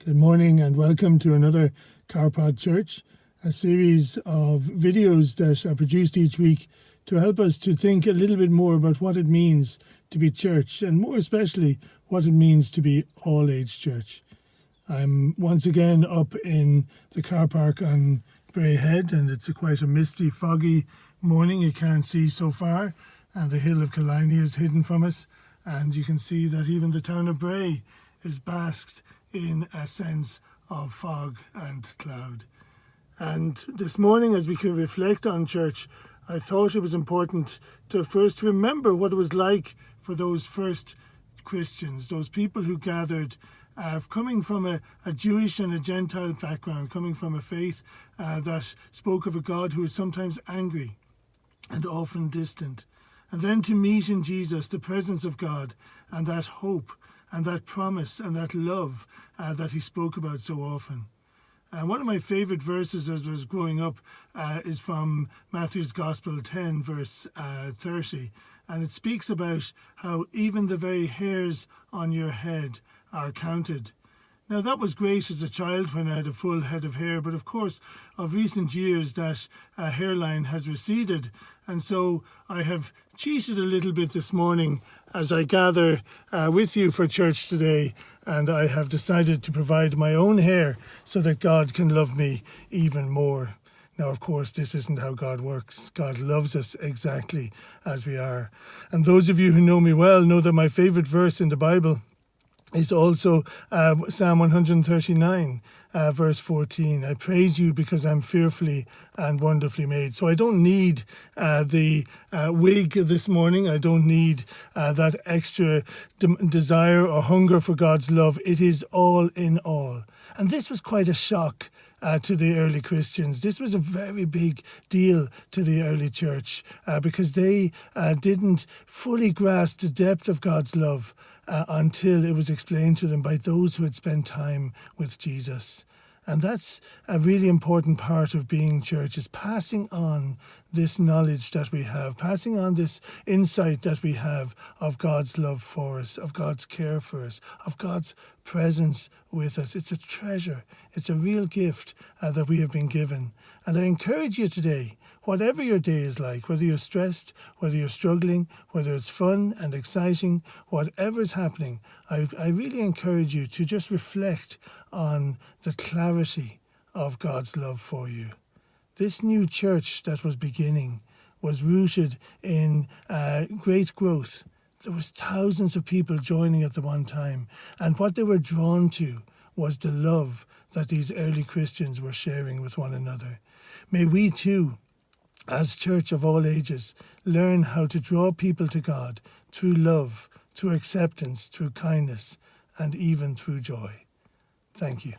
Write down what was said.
Good morning and welcome to another Carpod Church, a series of videos that are produced each week to help us to think a little bit more about what it means to be church and more especially what it means to be all-age church. I'm once again up in the car park on Bray Head and it's quite a misty, foggy morning. You can't see so far and the hill of Killiney is hidden from us, and you can see that even the town of Bray is basked in a sense of fog and cloud. And this morning, as we can reflect on church, I thought it was important to first remember what it was like for those first Christians, those people who gathered coming from a Jewish and a Gentile background, coming from a faith that spoke of a God who was sometimes angry and often distant. And then to meet in Jesus the presence of God and that hope and that promise and that love that he spoke about so often. One of my favourite verses as I was growing up is from Matthew's Gospel 10, verse 30. And it speaks about how even the very hairs on your head are counted. Now, that was great as a child when I had a full head of hair, but of course, of recent years, that hairline has receded. And so I have cheated a little bit this morning as I gather with you for church today, and I have decided to provide my own hair so that God can love me even more. Now, of course, this isn't how God works. God loves us exactly as we are. And those of you who know me well know that my favourite verse in the Bible is also Psalm 139, verse 14. I praise you because I'm fearfully and wonderfully made. So I don't need the wig this morning. I don't need that extra desire or hunger for God's love. It is all in all. And this was quite a shock to the early Christians. This was a very big deal to the early church because they didn't fully grasp the depth of God's love until it was explained to them by those who had spent time with Jesus. And that's a really important part of being church, is passing on this knowledge that we have, passing on this insight that we have of God's love for us, of God's care for us, of God's presence with us. It's a treasure. It's a real gift that we have been given. And I encourage you today, whatever your day is like, whether you're stressed, whether you're struggling, whether it's fun and exciting, whatever's happening, I really encourage you to just reflect on the clarity of God's love for you. This new church that was beginning was rooted in great growth. There was thousands of people joining at the one time, and what they were drawn to was the love that these early Christians were sharing with one another. May we too, as church of all ages, learn how to draw people to God through love, through acceptance, through kindness, and even through joy. Thank you.